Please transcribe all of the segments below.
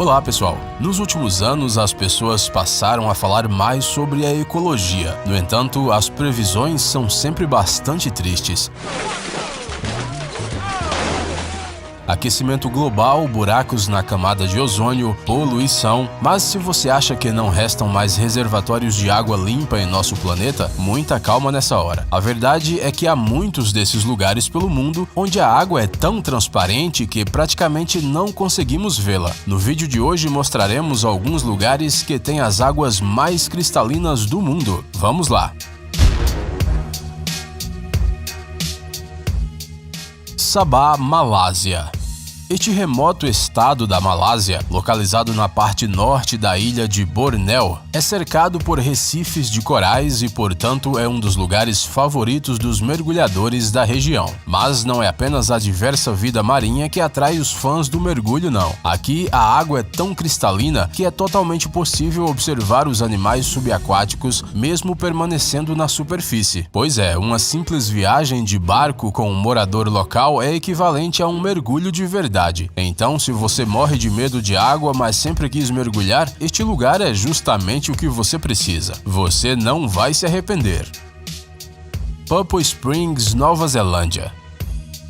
Olá pessoal! Nos últimos anos as pessoas passaram a falar mais sobre a ecologia. No entanto, as previsões são sempre bastante tristes. Aquecimento global, buracos na camada de ozônio, poluição. Mas se você acha que não restam mais reservatórios de água limpa em nosso planeta, muita calma nessa hora. A verdade é que há muitos desses lugares pelo mundo onde a água é tão transparente que praticamente não conseguimos vê-la. No vídeo de hoje mostraremos alguns lugares que têm as águas mais cristalinas do mundo. Vamos lá! Sabah, Malásia. Este remoto estado da Malásia, localizado na parte norte da ilha de Bornéu, é cercado por recifes de corais e, portanto, é um dos lugares favoritos dos mergulhadores da região. Mas não é apenas a diversa vida marinha que atrai os fãs do mergulho, não. Aqui, a água é tão cristalina que é totalmente possível observar os animais subaquáticos mesmo permanecendo na superfície. Pois é, uma simples viagem de barco com um morador local é equivalente a um mergulho de verdade. Então, se você morre de medo de água, mas sempre quis mergulhar, este lugar é justamente o que você precisa. Você não vai se arrepender. Papua Springs, Nova Zelândia.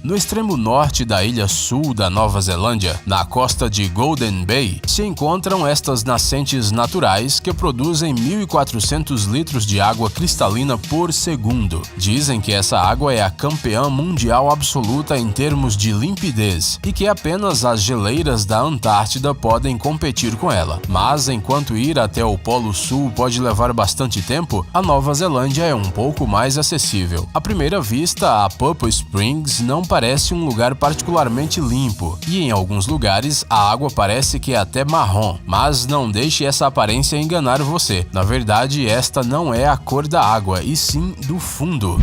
No extremo norte da ilha sul da Nova Zelândia, na costa de Golden Bay, se encontram estas nascentes naturais que produzem 1.400 litros de água cristalina por segundo. Dizem que essa água é a campeã mundial absoluta em termos de limpidez e que apenas as geleiras da Antártida podem competir com ela. Mas enquanto ir até o Polo Sul pode levar bastante tempo, a Nova Zelândia é um pouco mais acessível. À primeira vista, a Papua Springs não parece um lugar particularmente limpo, e em alguns lugares a água parece que é até marrom, mas não deixe essa aparência enganar você. Na verdade, esta não é a cor da água, e sim do fundo.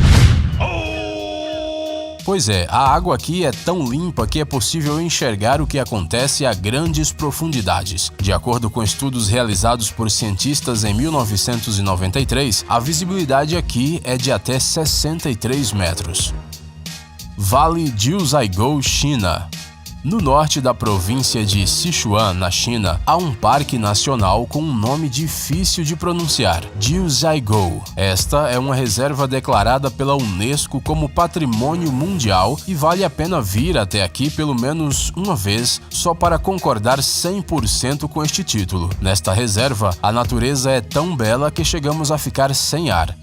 Pois é, a água aqui é tão limpa que é possível enxergar o que acontece a grandes profundidades. De acordo com estudos realizados por cientistas em 1993, a visibilidade aqui é de até 63 metros. Vale Jiuzhaigou, China. No norte da província de Sichuan, na China, há um parque nacional com um nome difícil de pronunciar, Jiuzhaigou. Esta é uma reserva declarada pela Unesco como Patrimônio Mundial e vale a pena vir até aqui pelo menos uma vez só para concordar 100% com este título. Nesta reserva, a natureza é tão bela que chegamos a ficar sem ar.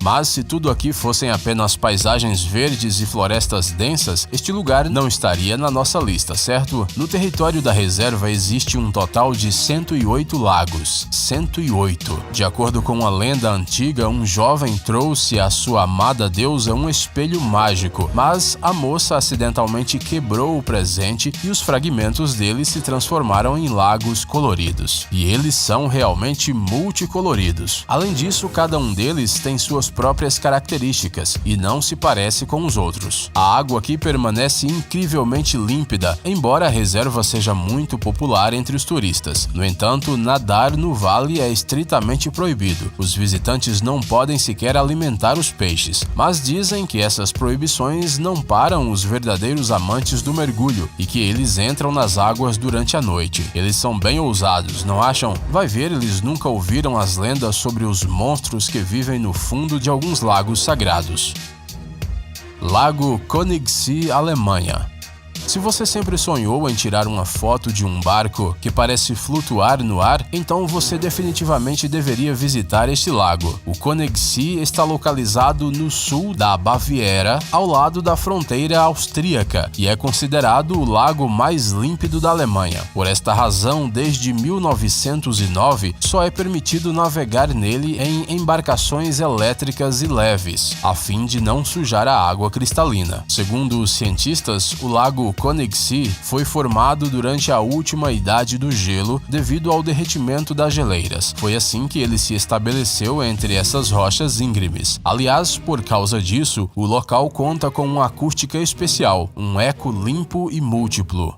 Mas se tudo aqui fossem apenas paisagens verdes e florestas densas, este lugar não estaria na nossa lista, certo? No território da reserva existe um total de 108 lagos. 108. De acordo com uma lenda antiga, um jovem trouxe à sua amada deusa um espelho mágico, mas a moça acidentalmente quebrou o presente e os fragmentos dele se transformaram em lagos coloridos. E eles são realmente multicoloridos. Além disso, cada um deles tem suas próprias características e não se parece com os outros. A água aqui permanece incrivelmente límpida, embora a reserva seja muito popular entre os turistas. No entanto, nadar no vale é estritamente proibido. Os visitantes não podem sequer alimentar os peixes, mas dizem que essas proibições não param os verdadeiros amantes do mergulho e que eles entram nas águas durante a noite. Eles são bem ousados, não acham? Vai ver, eles nunca ouviram as lendas sobre os monstros que vivem no fundo de alguns lagos sagrados. Lago Königssee, Alemanha. Se você sempre sonhou em tirar uma foto de um barco que parece flutuar no ar, então você definitivamente deveria visitar este lago. O Königssee está localizado no sul da Baviera, ao lado da fronteira austríaca, e é considerado o lago mais límpido da Alemanha. Por esta razão, desde 1909, só é permitido navegar nele em embarcações elétricas e leves, a fim de não sujar a água cristalina. Segundo os cientistas, o lago Königssee foi formado durante a última idade do gelo devido ao derretimento das geleiras. Foi assim que ele se estabeleceu entre essas rochas íngremes. Aliás, por causa disso, o local conta com uma acústica especial, um eco limpo e múltiplo.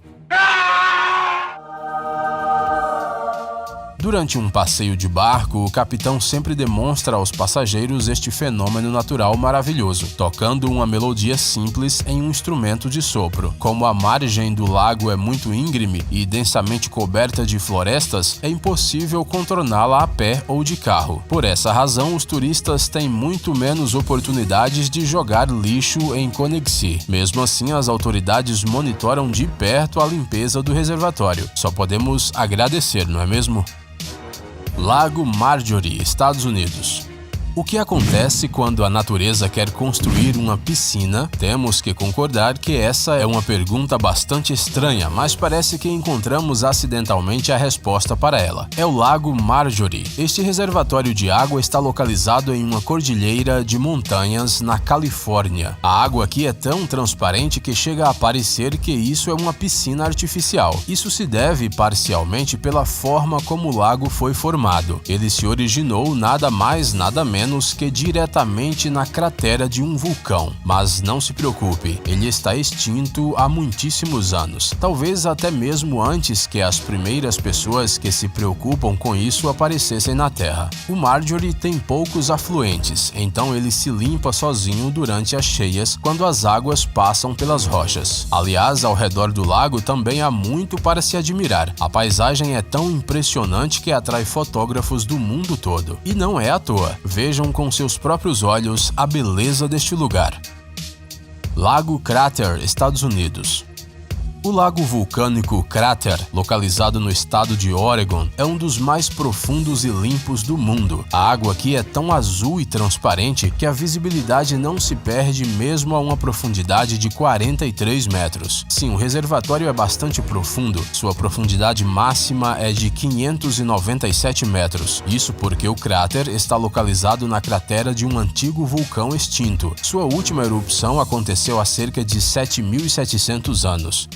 Durante um passeio de barco, o capitão sempre demonstra aos passageiros este fenômeno natural maravilhoso, tocando uma melodia simples em um instrumento de sopro. Como a margem do lago é muito íngreme e densamente coberta de florestas, é impossível contorná-la a pé ou de carro. Por essa razão, os turistas têm muito menos oportunidades de jogar lixo em Conexi. Mesmo assim, as autoridades monitoram de perto a limpeza do reservatório. Só podemos agradecer, não é mesmo? Lago Marjorie, Estados Unidos. O que acontece quando a natureza quer construir uma piscina? Temos que concordar que essa é uma pergunta bastante estranha, mas parece que encontramos acidentalmente a resposta para ela. É o Lago Marjorie. Este reservatório de água está localizado em uma cordilheira de montanhas na Califórnia. A água aqui é tão transparente que chega a parecer que isso é uma piscina artificial. Isso se deve parcialmente pela forma como o lago foi formado. Ele se originou nada mais, nada menos que diretamente na cratera de um vulcão. Mas não se preocupe, ele está extinto há muitíssimos anos, talvez até mesmo antes que as primeiras pessoas que se preocupam com isso aparecessem na Terra. O Marjorie tem poucos afluentes, então ele se limpa sozinho durante as cheias quando as águas passam pelas rochas. Aliás, ao redor do lago também há muito para se admirar. A paisagem é tão impressionante que atrai fotógrafos do mundo todo. E não é à toa. Vejam com seus próprios olhos a beleza deste lugar. Lago Crater, Estados Unidos. O lago vulcânico Crater, localizado no estado de Oregon, é um dos mais profundos e limpos do mundo. A água aqui é tão azul e transparente que a visibilidade não se perde mesmo a uma profundidade de 43 metros. Sim, o reservatório é bastante profundo. Sua profundidade máxima é de 597 metros. Isso porque o cráter está localizado na cratera de um antigo vulcão extinto. Sua última erupção aconteceu há cerca de 7.700 anos.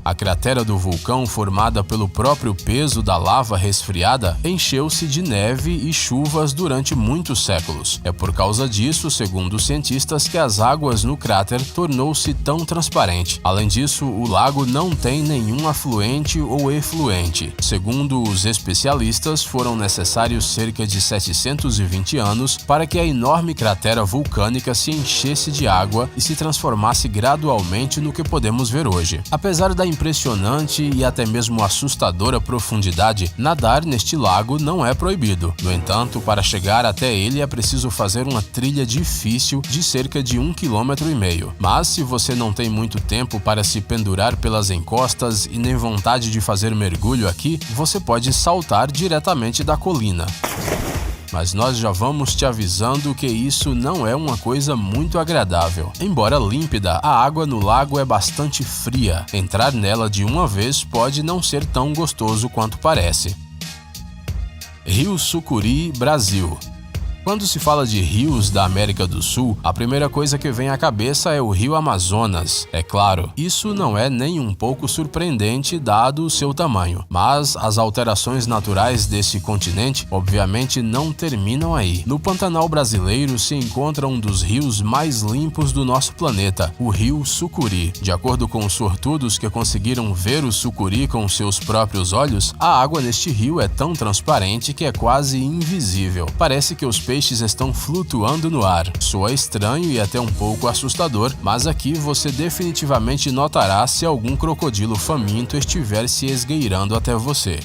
A cratera do vulcão, formada pelo próprio peso da lava resfriada, encheu-se de neve e chuvas durante muitos séculos. É por causa disso, segundo os cientistas, que as águas no cráter tornou-se tão transparente. Além disso, o lago não tem nenhum afluente ou efluente. Segundo os especialistas, foram necessários cerca de 720 anos para que a enorme cratera vulcânica se enchesse de água e se transformasse gradualmente no que podemos ver hoje. Apesar da impressionante e até mesmo assustadora profundidade, nadar neste lago não é proibido. No entanto, para chegar até ele é preciso fazer uma trilha difícil de cerca de 1,5 km. Mas se você não tem muito tempo para se pendurar pelas encostas e nem vontade de fazer mergulho aqui, você pode saltar diretamente da colina. Mas nós já vamos te avisando que isso não é uma coisa muito agradável. Embora límpida, a água no lago é bastante fria. Entrar nela de uma vez pode não ser tão gostoso quanto parece. Rio Sucuri, Brasil. Quando se fala de rios da América do Sul, a primeira coisa que vem à cabeça é o Rio Amazonas. É claro, isso não é nem um pouco surpreendente dado o seu tamanho, mas as alterações naturais desse continente obviamente não terminam aí. No Pantanal brasileiro se encontra um dos rios mais limpos do nosso planeta, o Rio Sucuri. De acordo com os sortudos que conseguiram ver o Sucuri com seus próprios olhos, a água neste rio é tão transparente que é quase invisível. Parece que os peixes estão flutuando no ar. Soa estranho e até um pouco assustador, mas aqui você definitivamente notará se algum crocodilo faminto estiver se esgueirando até você.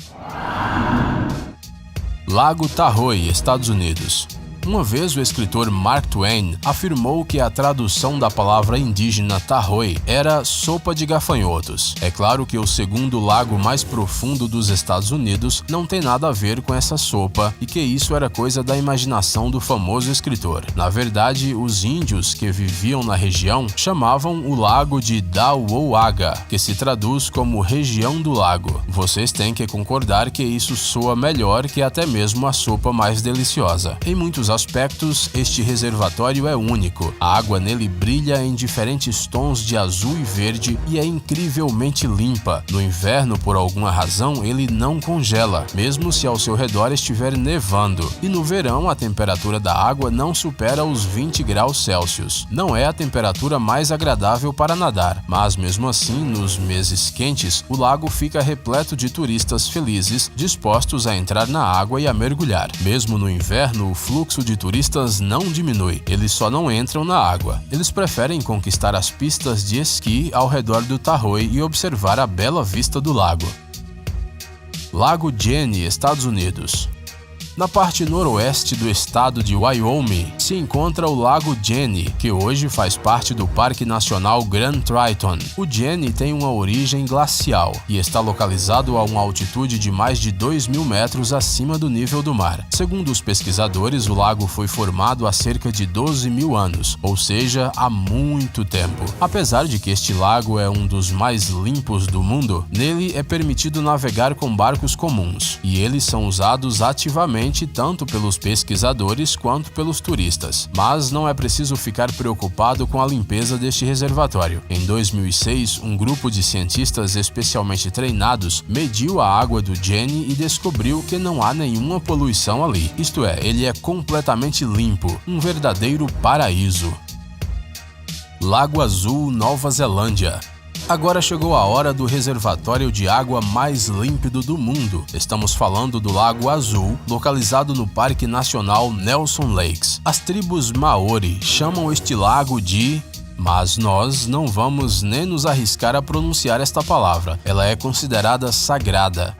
Lago Tahoe, Estados Unidos. Uma vez o escritor Mark Twain afirmou que a tradução da palavra indígena Tahoe era sopa de gafanhotos. É claro que o segundo lago mais profundo dos Estados Unidos não tem nada a ver com essa sopa e que isso era coisa da imaginação do famoso escritor. Na verdade, os índios que viviam na região chamavam o lago de Daouaga, que se traduz como região do lago. Vocês têm que concordar que isso soa melhor que até mesmo a sopa mais deliciosa. Em muitos outros aspectos, este reservatório é único. A água nele brilha em diferentes tons de azul e verde e é incrivelmente limpa. No inverno, por alguma razão, ele não congela, mesmo se ao seu redor estiver nevando. E no verão, a temperatura da água não supera os 20 graus Celsius. Não é a temperatura mais agradável para nadar, mas mesmo assim, nos meses quentes, o lago fica repleto de turistas felizes, dispostos a entrar na água e a mergulhar. Mesmo no inverno, o fluxo de turistas não diminui, eles só não entram na água. Eles preferem conquistar as pistas de esqui ao redor do Tahoe e observar a bela vista do lago. Lago Genny, Estados Unidos. Na parte noroeste do estado de Wyoming se encontra o Lago Genny, que hoje faz parte do Parque Nacional Grand Teton. O Genny tem uma origem glacial e está localizado a uma altitude de mais de 2.000 metros acima do nível do mar. Segundo os pesquisadores, o lago foi formado há cerca de 12.000 anos, ou seja, há muito tempo. Apesar de que este lago é um dos mais limpos do mundo, nele é permitido navegar com barcos comuns, e eles são usados ativamente tanto pelos pesquisadores quanto pelos turistas. Mas não é preciso ficar preocupado com a limpeza deste reservatório. Em 2006, um grupo de cientistas especialmente treinados mediu a água do Genny e descobriu que não há nenhuma poluição ali. Isto é, ele é completamente limpo, um verdadeiro paraíso. Lago Azul, Nova Zelândia. Agora chegou a hora do reservatório de água mais límpido do mundo. Estamos falando do Lago Azul, localizado no Parque Nacional Nelson Lakes. As tribos Maori chamam este lago de... Mas nós não vamos nem nos arriscar a pronunciar esta palavra. Ela é considerada sagrada.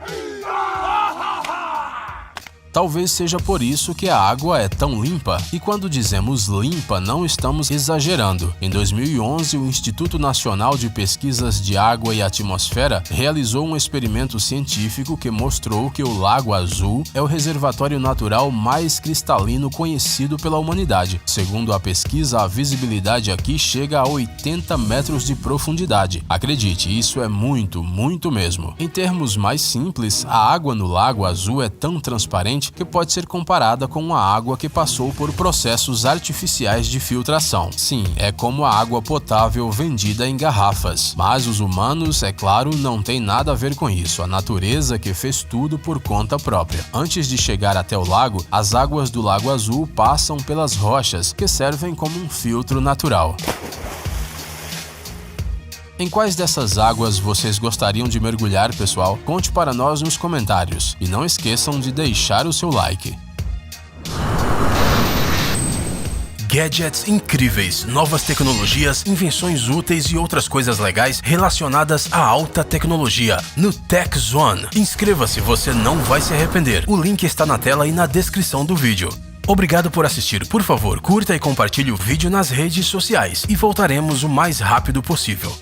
Talvez seja por isso que a água é tão limpa, e quando dizemos limpa não estamos exagerando. Em 2011, o Instituto Nacional de Pesquisas de Água e Atmosfera realizou um experimento científico que mostrou que o Lago Azul é o reservatório natural mais cristalino conhecido pela humanidade. Segundo a pesquisa, a visibilidade aqui chega a 80 metros de profundidade. Acredite, isso é muito, muito mesmo. Em termos mais simples, a água no Lago Azul é tão transparente que pode ser comparada com uma água que passou por processos artificiais de filtração. Sim, é como a água potável vendida em garrafas. Mas os humanos, é claro, não tem nada a ver com isso. A natureza que fez tudo por conta própria. Antes de chegar até o lago, as águas do Lago Azul passam pelas rochas, que servem como um filtro natural. Em quais dessas águas vocês gostariam de mergulhar, pessoal? Conte para nós nos comentários. E não esqueçam de deixar o seu like. Gadgets incríveis, novas tecnologias, invenções úteis e outras coisas legais relacionadas à alta tecnologia no Tech Zone. Inscreva-se, você não vai se arrepender. O link está na tela e na descrição do vídeo. Obrigado por assistir. Por favor, curta e compartilhe o vídeo nas redes sociais e voltaremos o mais rápido possível.